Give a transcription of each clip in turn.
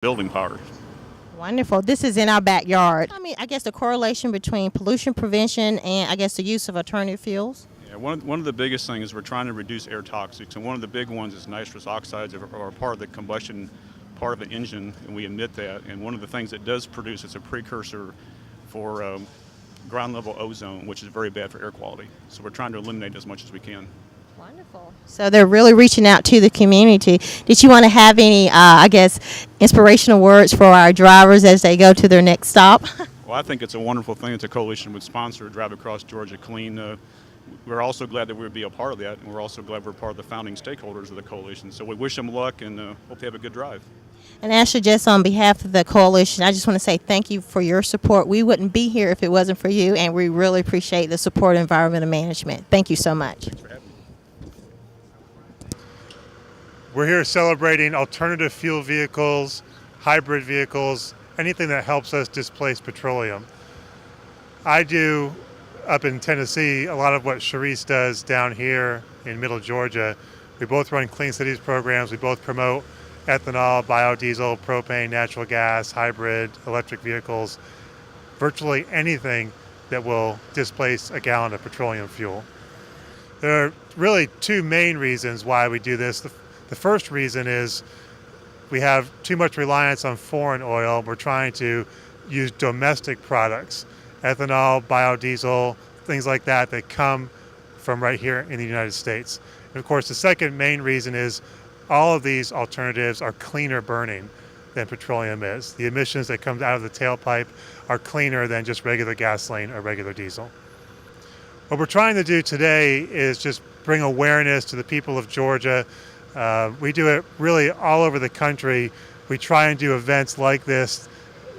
building power. Wonderful. This is in our backyard. I guess the correlation between pollution prevention and I guess the use of alternative fuels. Yeah, one of the biggest things is we're trying to reduce air toxics, and one of the big ones is nitrous oxides are part of the combustion part of an engine, and we emit that. And one of the things it does produce is a precursor for ground level ozone, which is very bad for air quality. So we're trying to eliminate as much as we can. Wonderful. So they're really reaching out to the community. Did you want to have any, I guess, inspirational words for our drivers as they go to their next stop? Well, I think it's a wonderful thing that the coalition would sponsor Drive Across Georgia Clean. We're also glad that we would be a part of that, and we're also glad we're part of the founding stakeholders of the coalition. So we wish them luck and hope they have a good drive. And Ashley, just on behalf of the coalition, I just want to say thank you for your support. We wouldn't be here if it wasn't for you, and we really appreciate the support of environmental management. Thank you so much. Thanks for having me. We're here celebrating alternative fuel vehicles, hybrid vehicles, anything that helps us displace petroleum. I do, up in Tennessee, a lot of what Charise does down here in Middle Georgia. We both run Clean Cities programs. We both promote ethanol, biodiesel, propane, natural gas, hybrid, electric vehicles, virtually anything that will displace a gallon of petroleum fuel. There are really two main reasons why we do this. The first reason is we have too much reliance on foreign oil. We're trying to use domestic products, ethanol, biodiesel, things like that come from right here in the United States. And of course, the second main reason is all of these alternatives are cleaner burning than petroleum is. The emissions that come out of the tailpipe are cleaner than just regular gasoline or regular diesel. What we're trying to do today is just bring awareness to the people of Georgia. We do it really all over the country. We try and do events like this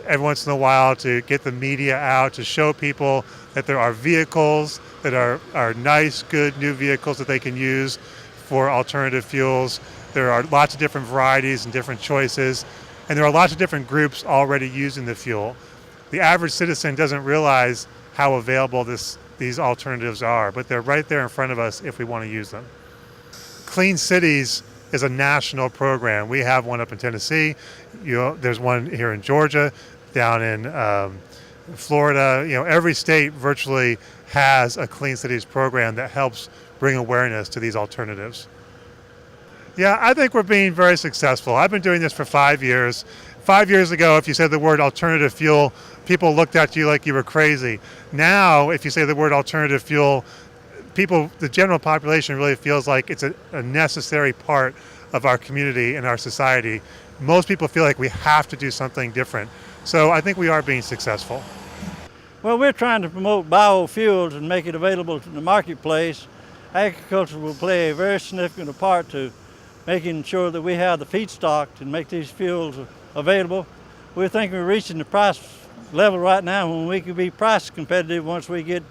every once in a while to get the media out, to show people that there are vehicles that are nice, good, new vehicles that they can use for alternative fuels. There are lots of different varieties and different choices, and there are lots of different groups already using the fuel. The average citizen doesn't realize how available these alternatives are, but they're right there in front of us if we want to use them. Clean Cities is a national program. We have one up in Tennessee. There's one here in Georgia, down in Florida. Every state virtually has a Clean Cities program that helps bring awareness to these alternatives. Yeah, I think we're being very successful. I've been doing this for 5 years. 5 years ago, if you said the word alternative fuel, people looked at you like you were crazy. Now, if you say the word alternative fuel, the general population really feels like it's a necessary part of our community and our society. Most people feel like we have to do something different. So I think we are being successful. Well, we're trying to promote biofuels and make it available to the marketplace. Agriculture will play a very significant part to making sure that we have the feedstock to make these fuels available. We think we're reaching the price level right now when we can be price competitive once we get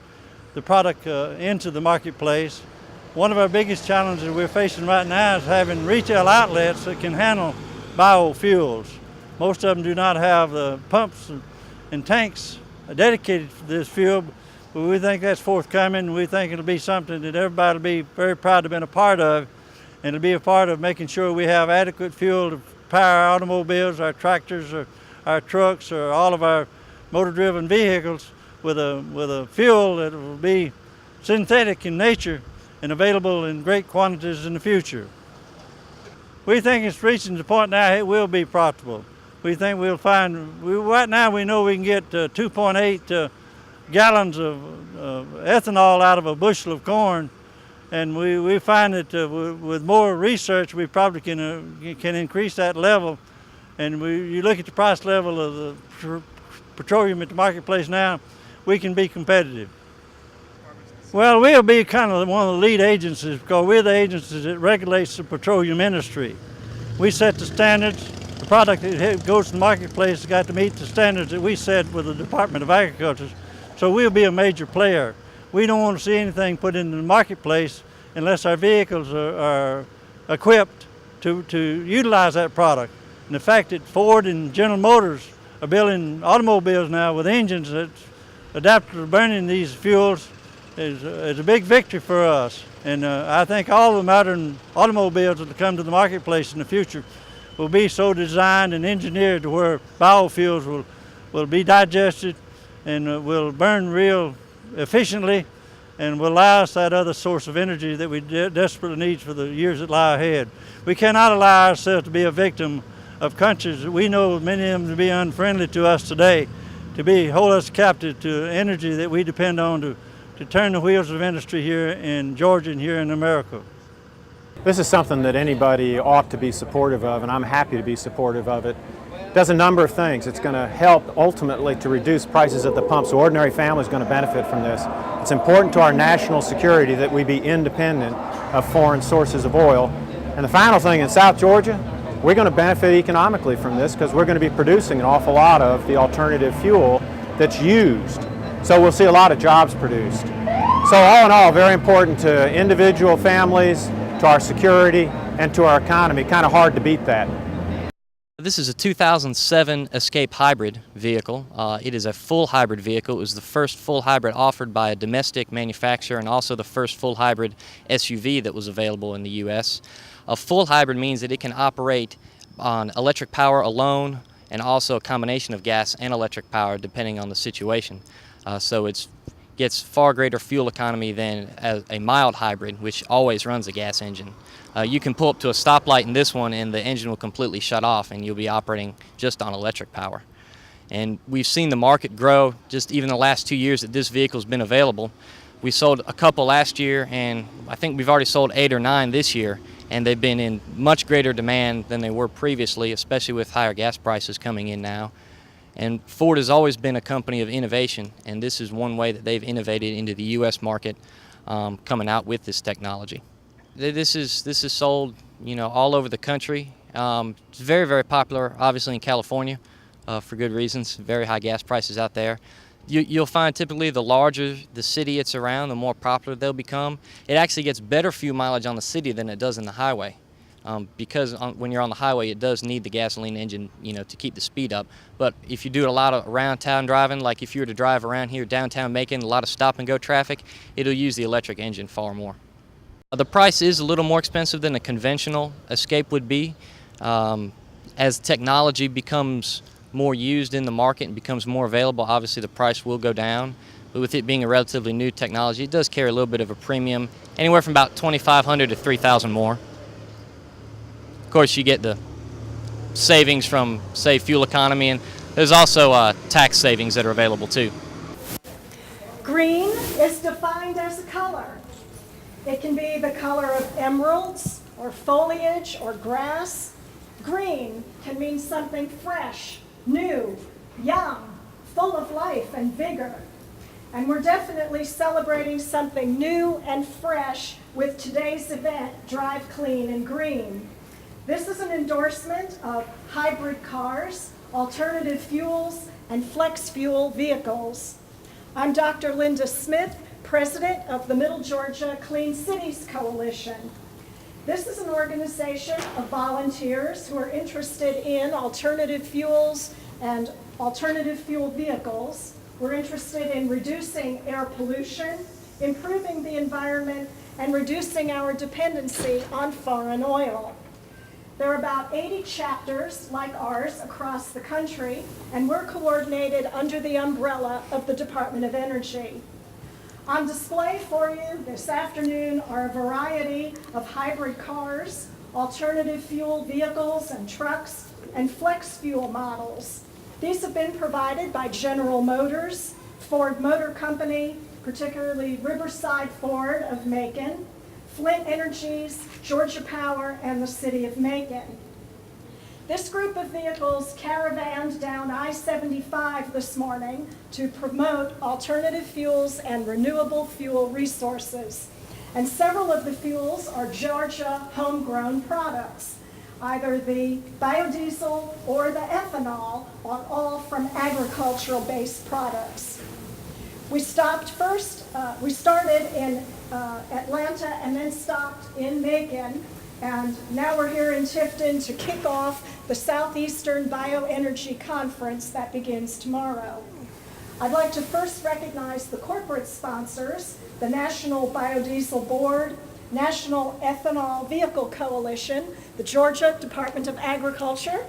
the product into the marketplace. One of our biggest challenges we're facing right now is having retail outlets that can handle biofuels. Most of them do not have the pumps and tanks dedicated for this fuel, but we think that's forthcoming. We think it'll be something that everybody will be very proud to have been a part of, and it'll be a part of making sure we have adequate fuel to power our automobiles, our tractors, or our trucks, or all of our motor-driven vehicles with a fuel that will be synthetic in nature and available in great quantities in the future. We think it's reaching the point now it will be profitable. We think right now we know we can get 2.8 gallons of ethanol out of a bushel of corn, and we find that with more research we probably can increase that level. And you look at the price level of the petroleum at the marketplace now, we can be competitive. Well, we'll be kind of one of the lead agencies because we're the agency that regulates the petroleum industry. We set the standards. The product that goes to the marketplace has got to meet the standards that we set with the Department of Agriculture. So we'll be a major player. We don't want to see anything put into the marketplace unless our vehicles are equipped to utilize that product. And the fact that Ford and General Motors are building automobiles now with engines that adapted to burning these fuels is a big victory for us. And I think all the modern automobiles that come to the marketplace in the future will be so designed and engineered to where biofuels will be digested and will burn real efficiently and will allow us that other source of energy that we desperately need for the years that lie ahead. We cannot allow ourselves to be a victim of countries that we know many of them to be unfriendly to us today, to hold us captive to energy that we depend on to turn the wheels of industry here in Georgia and here in America. This is something that anybody ought to be supportive of, and I'm happy to be supportive of it. It does a number of things. It's going to help ultimately to reduce prices at the pump, so ordinary families are going to benefit from this. It's important to our national security that we be independent of foreign sources of oil. And the final thing, in South Georgia, we're going to benefit economically from this because we're going to be producing an awful lot of the alternative fuel that's used. So we'll see a lot of jobs produced. So all in all, very important to individual families, to our security, and to our economy. Kind of hard to beat that. This is a 2007 Escape hybrid vehicle. It is a full hybrid vehicle. It was the first full hybrid offered by a domestic manufacturer and also the first full hybrid SUV that was available in the U.S. A full hybrid means that it can operate on electric power alone and also a combination of gas and electric power depending on the situation. So it gets far greater fuel economy than a mild hybrid, which always runs a gas engine. You can pull up to a stoplight in this one and the engine will completely shut off and you'll be operating just on electric power. And we've seen the market grow just even the last 2 years that this vehicle's been available. We sold a couple last year and I think we've already sold 8 or 9 this year, and they've been in much greater demand than they were previously, especially with higher gas prices coming in now. And Ford has always been a company of innovation, and this is one way that they've innovated into the U.S. market, coming out with this technology. This is sold, all over the country. It's very, very popular, obviously in California, for good reasons. Very high gas prices out there. You'll find typically the larger the city it's around, the more popular they'll become. It actually gets better fuel mileage on the city than it does in the highway. Because when you're on the highway, it does need the gasoline engine, to keep the speed up. But if you do a lot of around town driving, like if you were to drive around here downtown Macon, a lot of stop and go traffic, it'll use the electric engine far more. The price is a little more expensive than a conventional Escape would be. As technology becomes more used in the market and becomes more available, obviously the price will go down. But with it being a relatively new technology, it does carry a little bit of a premium, anywhere from about $2,500 to $3,000 more. Of course, you get the savings from, say, fuel economy, and there's also tax savings that are available too. Green is defined as a color. It can be the color of emeralds or foliage or grass. Green can mean something fresh, new, young, full of life and vigor. And we're definitely celebrating something new and fresh with today's event, Drive Clean and Green. This is an endorsement of hybrid cars, alternative fuels, and flex fuel vehicles. I'm Dr. Linda Smith, President of the Middle Georgia Clean Cities Coalition. This is an organization of volunteers who are interested in alternative fuels and alternative fuel vehicles. We're interested in reducing air pollution, improving the environment, and reducing our dependency on foreign oil. There are about 80 chapters like ours across the country, and we're coordinated under the umbrella of the Department of Energy. On display for you this afternoon are a variety of hybrid cars, alternative fuel vehicles and trucks, and flex fuel models. These have been provided by General Motors, Ford Motor Company, particularly Riverside Ford of Macon, Flint Energies, Georgia Power, and the City of Macon. This group of vehicles caravanned down I-75 this morning to promote alternative fuels and renewable fuel resources. And several of the fuels are Georgia homegrown products. Either the biodiesel or the ethanol are all from agricultural-based products. We started in Atlanta and then stopped in Macon, and now we're here in Tifton to kick off the Southeastern Bioenergy Conference that begins tomorrow. I'd like to first recognize the corporate sponsors, the National Biodiesel Board, National Ethanol Vehicle Coalition, the Georgia Department of Agriculture,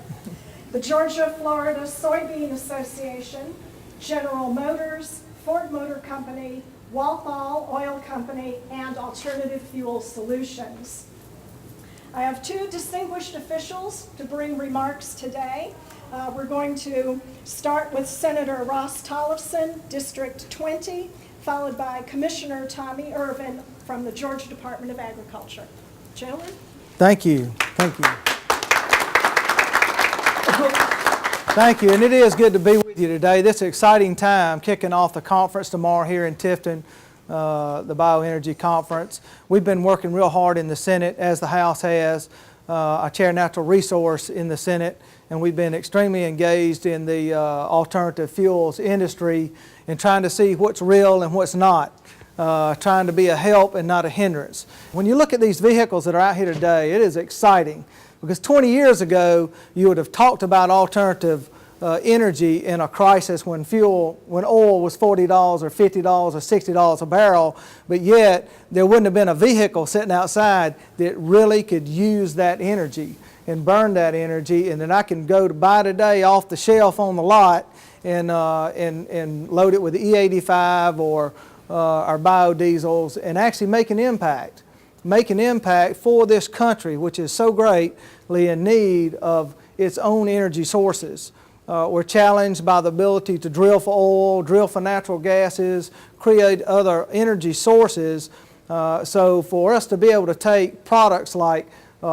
the Georgia-Florida Soybean Association, General Motors, Ford Motor Company, Walthall Oil Company, and Alternative Fuel Solutions. I have two distinguished officials to bring remarks today. We're going to start with Senator Ross Tollefson, District 20, followed by Commissioner Tommy Irvin from the Georgia Department of Agriculture. Gentlemen. Thank you. Thank you. Thank you, and it is good to be with you today. This is an exciting time, kicking off the conference tomorrow here in Tifton, the Bioenergy Conference. We've been working real hard in the Senate, as the House has. I chair Natural Resource in the Senate, and we've been extremely engaged in the alternative fuels industry and trying to see what's real and what's not, trying to be a help and not a hindrance. When you look at these vehicles that are out here today, it is exciting because 20 years ago you would have talked about alternative energy in a crisis when oil was $40 or $50 or $60 a barrel, but yet there wouldn't have been a vehicle sitting outside that really could use that energy and burn that energy, and then I can go to buy today off the shelf on the lot and load it with E85 or our biodiesels and actually make an impact for this country, which is so greatly in need of its own energy sources. We're challenged by the ability to drill for oil, drill for natural gases, create other energy sources. So for us to be able to take products like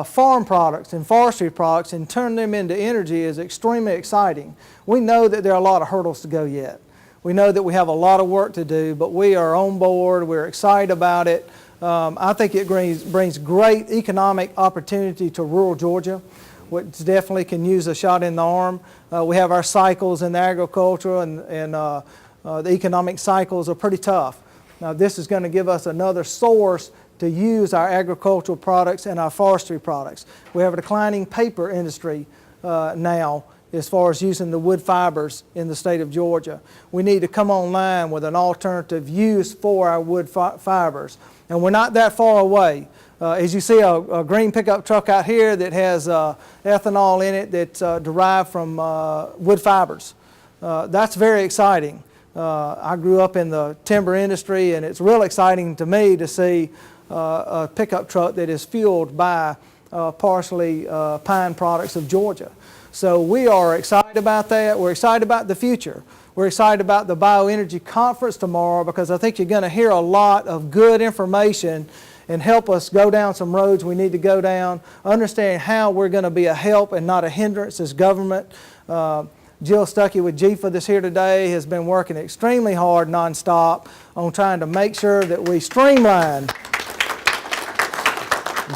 farm products and forestry products and turn them into energy is extremely exciting. We know that there are a lot of hurdles to go yet. We know that we have a lot of work to do, but we are on board. We're excited about it. I think it brings great economic opportunity to rural Georgia, which definitely can use a shot in the arm. We have our cycles in the agriculture, and the economic cycles are pretty tough. Now this is going to give us another source to use our agricultural products and our forestry products. We have a declining paper industry now as far as using the wood fibers in the state of Georgia. We need to come online with an alternative use for our wood fibers. And we're not that far away. As you see a green pickup truck out here that has ethanol in it that's derived from wood fibers. That's very exciting. I grew up in the timber industry, and it's real exciting to me to see a pickup truck that is fueled by partially pine products of Georgia. So we are excited about that. We're excited about the future. We're excited about the Bioenergy Conference tomorrow because I think you're going to hear a lot of good information and help us go down some roads we need to go down, understand how we're going to be a help and not a hindrance as government. Jill Stuckey with GFA that's here today has been working extremely hard nonstop on trying to make sure that we streamline.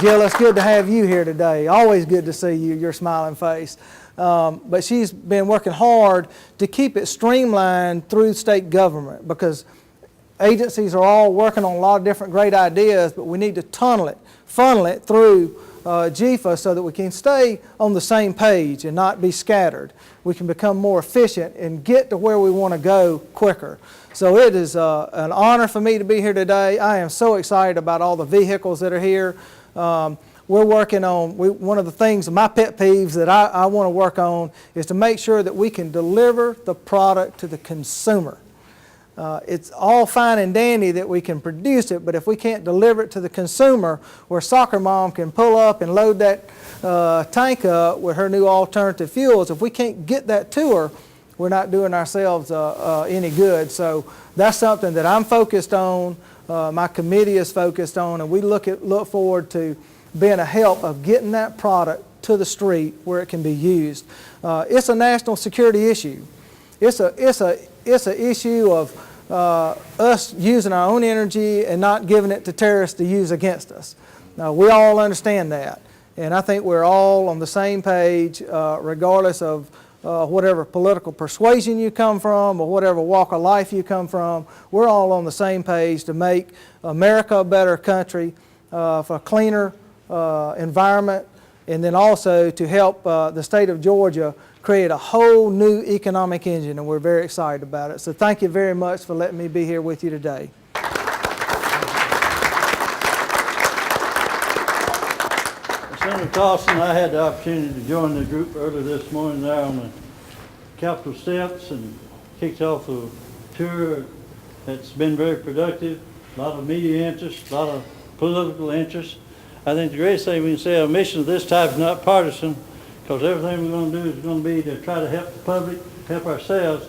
Jill, it's good to have you here today. Always good to see you, your smiling face. But she's been working hard to keep it streamlined through state government because agencies are all working on a lot of different great ideas, but we need to funnel it through GFA so that we can stay on the same page and not be scattered. We can become more efficient and get to where we want to go quicker. So it is an honor for me to be here today. I am so excited about all the vehicles that are here. We're working on, one of the things, my pet peeves that I want to work on is to make sure that we can deliver the product to the consumer. It's all fine and dandy that we can produce it, but if we can't deliver it to the consumer, where soccer mom can pull up and load that tank up with her new alternative fuels, if we can't get that to her, we're not doing ourselves any good. So that's something that I'm focused on, my committee is focused on, and we look forward to being a help of getting that product to the street where it can be used. It's a national security issue. It's an issue of us using our own energy and not giving it to terrorists to use against us. Now, we all understand that, and I think we're all on the same page, regardless of whatever political persuasion you come from or whatever walk of life you come from. We're all on the same page to make America a better country, for a cleaner environment, and then also to help the state of Georgia create a whole new economic engine, and we're very excited about it. So thank you very much for letting me be here with you today. Senator Dawson, I had the opportunity to join the group earlier this morning there on the Capitol steps and kicked off a tour that's been very productive. A lot of media interest, a lot of political interest. I think the greatest thing we can say, a mission of this type is not partisan, because everything we're going to do is going to be to try to help the public, help ourselves.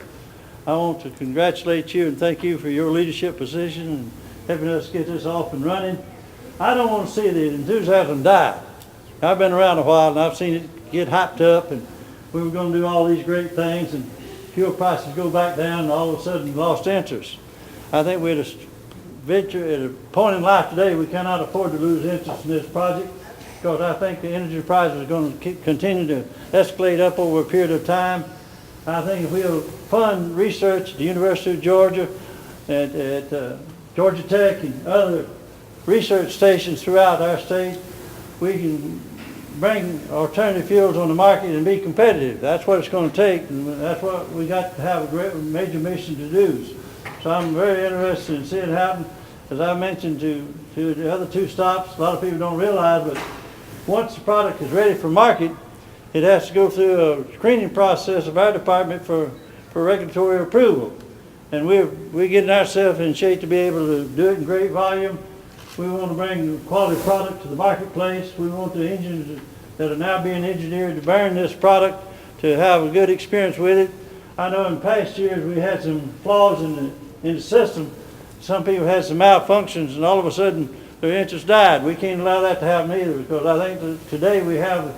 I want to congratulate you and thank you for your leadership position and helping us get this off and running. I don't want to see the enthusiasm die. I've been around a while and I've seen it get hyped up and we were going to do all these great things and fuel prices go back down and all of a sudden lost interest. I think we're at a point in life today we cannot afford to lose interest in this project, because I think the energy prices are going to continue to escalate up over a period of time. I think if we'll fund research at the University of Georgia, at Georgia Tech and other research stations throughout our state, we can bring alternative fuels on the market and be competitive. That's what it's going to take, and that's what we got to have a great major mission to do. So I'm very interested in seeing it happen. As I mentioned to the other two stops, a lot of people don't realize, but once the product is ready for market, it has to go through a screening process of our department for regulatory approval. And we're getting ourselves in shape to be able to do it in great volume. We want to bring quality product to the marketplace. We want the engines that are now being engineered to burn this product to have a good experience with it. I know in past years we had some flaws in the system. Some people had some malfunctions and all of a sudden their interest died. We can't allow that to happen either, because I think that today we have the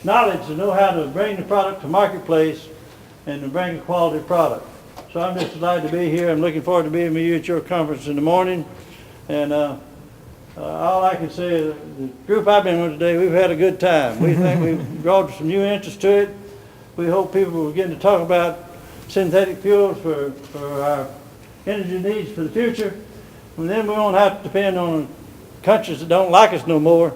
knowledge to know how to bring the product to marketplace and to bring a quality product. So I'm just delighted to be here. I'm looking forward to being with you at your conference in the morning. And all I can say is the group I've been with today, we've had a good time. We think we've brought some new interest to it. We hope people will begin to talk about synthetic fuels for our energy needs for the future. And then we won't have to depend on countries that don't like us no more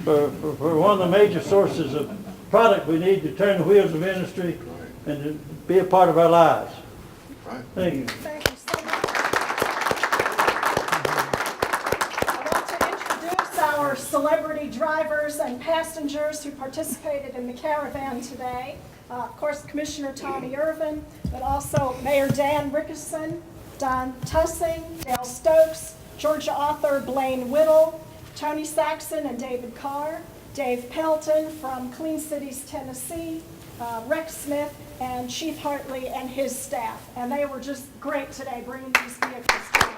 for one of the major sources of product we need to turn the wheels of industry and to be a part of our lives. Thank you. Thank you so much. I want to introduce our celebrity drivers and passengers who participated in the caravan today. Of course, Commissioner Tommy Irvin, but also Mayor Dan Rickerson, Don Tussing, Dale Stokes, Georgia author Blaine Whittle, Tony Saxon and David Carr, Dave Pelton from Clean Cities, Tennessee, Rex Smith, and Chief Hartley and his staff. And they were just great today bringing these vehicles to us.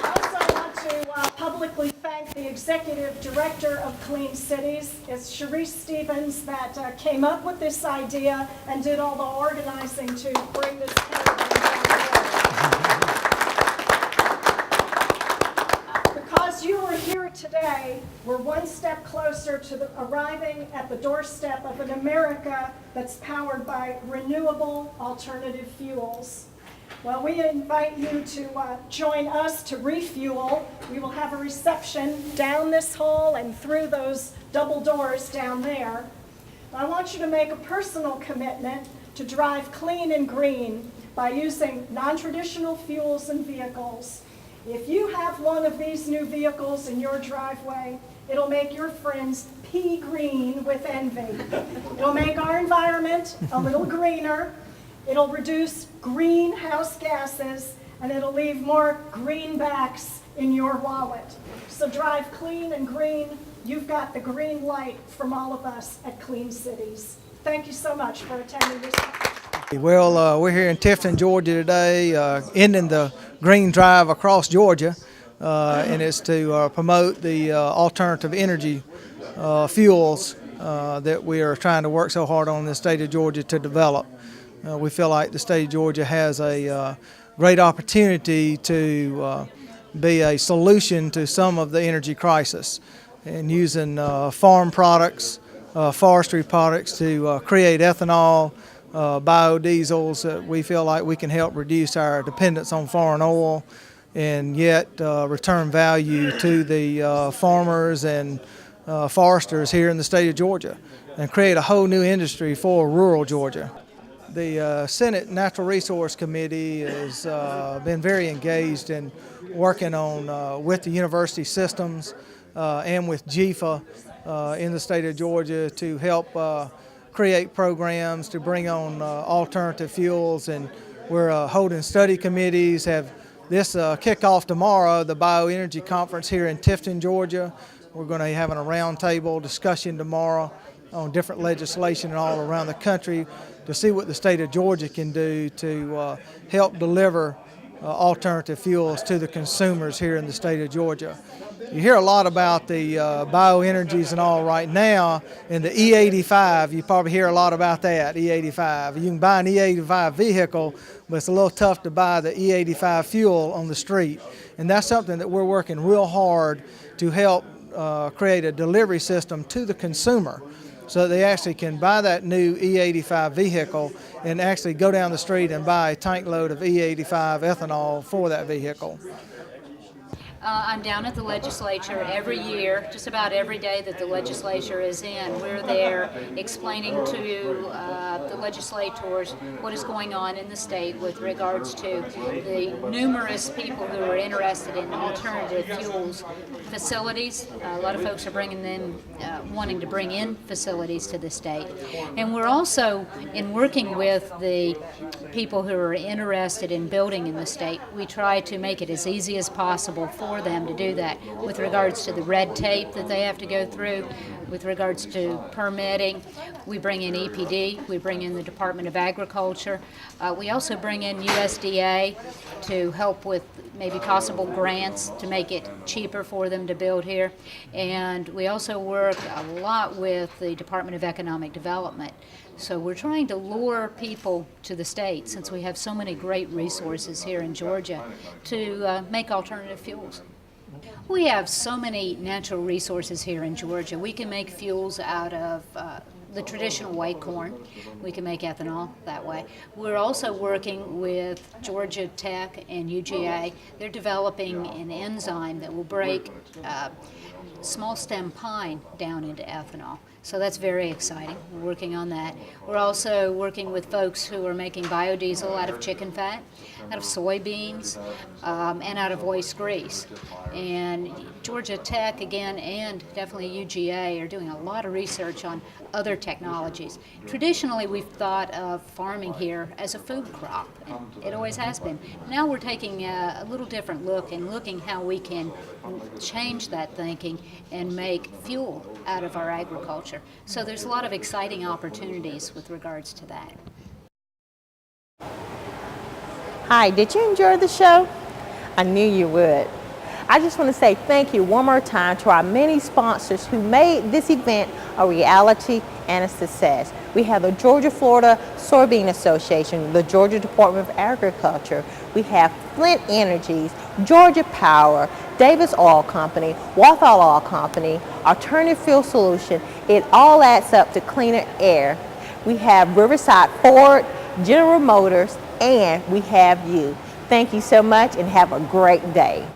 I also want to publicly thank the Executive Director of Clean Cities. It's Charise Stevens that came up with this idea and did all the organizing to bring this caravan down. Because you are here today, we're one step closer to arriving at the doorstep of an America that's powered by renewable alternative fuels. Well, we invite you to join us to refuel. We will have a reception down this hall and through those double doors down there. I want you to make a personal commitment to drive clean and green by using non-traditional fuels and vehicles. If you have one of these new vehicles in your driveway, it'll make your friends pea green with envy. It'll make our environment a little greener. It'll reduce greenhouse gases, and it'll leave more greenbacks in your wallet. So drive clean and green. You've got the green light from all of us at Clean Cities. Thank you so much for attending this. Well, we're here in Tifton, Georgia today, ending the Green Drive across Georgia, and it's to promote the alternative energy fuels that we are trying to work so hard on in the state of Georgia to develop. We feel like the state of Georgia has a great opportunity to be a solution to some of the energy crisis, and using farm products, forestry products to create ethanol, biodiesels. We feel like we can help reduce our dependence on foreign oil and yet return value to the farmers and foresters here in the state of Georgia and create a whole new industry for rural Georgia. The Senate Natural Resource Committee has been very engaged in working on with the university systems and with GFA in the state of Georgia to help create programs to bring on alternative fuels, and we're holding study committees. Have this kickoff tomorrow, the Bioenergy Conference here in Tifton, Georgia. We're going to be having a roundtable discussion tomorrow on different legislation all around the country to see what the state of Georgia can do to help deliver alternative fuels to the consumers here in the state of Georgia. You hear a lot about the bioenergies and all right now, and the E85, you probably hear a lot about that, E85. You can buy an E85 vehicle, but it's a little tough to buy the E85 fuel on the street. And that's something that we're working real hard to help create a delivery system to the consumer so that they actually can buy that new E85 vehicle and actually go down the street and buy a tank load of E85 ethanol for that vehicle. I'm down at the legislature every year, just about every day that the legislature is in. We're there explaining to the legislators what is going on in the state with regards to the numerous people who are interested in alternative fuels facilities. A lot of folks are bringing them, wanting to bring in facilities to the state. And we're also, in working with the people who are interested in building in the state, we try to make it as easy as possible for them to do that with regards to the red tape that they have to go through, with regards to permitting. We bring in EPD, we bring in the Department of Agriculture. We also bring in USDA to help with maybe possible grants to make it cheaper for them to build here. And we also work a lot with the Department of Economic Development. So we're trying to lure people to the state, since we have so many great resources here in Georgia, to make alternative fuels. We have so many natural resources here in Georgia. We can make fuels out of the traditional white corn. We can make ethanol that way. We're also working with Georgia Tech and UGA. They're developing an enzyme that will break small stem pine down into ethanol. So that's very exciting. We're working on that. We're also working with folks who are making biodiesel out of chicken fat, out of soybeans, and out of waste grease. And Georgia Tech, again, and definitely UGA are doing a lot of research on other technologies. Traditionally, we've thought of farming here as a food crop, and it always has been. Now we're taking a little different look and looking how we can change that thinking and make fuel out of our agriculture. So there's a lot of exciting opportunities with regards to that. Hi, did you enjoy the show? I knew you would. I just want to say thank you one more time to our many sponsors who made this event a reality and a success. We have the Georgia-Florida Soybean Association, the Georgia Department of Agriculture. We have Flint Energies, Georgia Power, Davis Oil Company, Walthall Oil Company, Alternative Fuel Solution. It all adds up to cleaner air. We have Riverside Ford, General Motors, and we have you. Thank you so much and have a great day.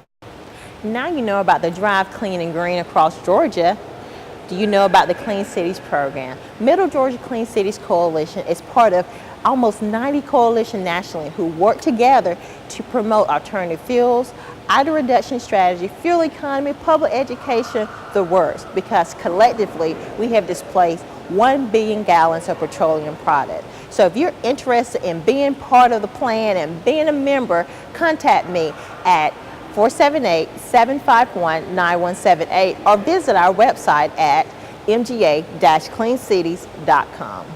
Now you know about the Drive Clean and Green across Georgia. Do you know about the Clean Cities program? Middle Georgia Clean Cities Coalition is part of almost 90 coalitions nationally who work together to promote alternative fuels, odor reduction strategy, fuel economy, public education, the works, because collectively we have displaced 1 billion gallons of petroleum product. So if you're interested in being part of the plan and being a member, contact me at 478-751-9178 or visit our website at mga-cleancities.com.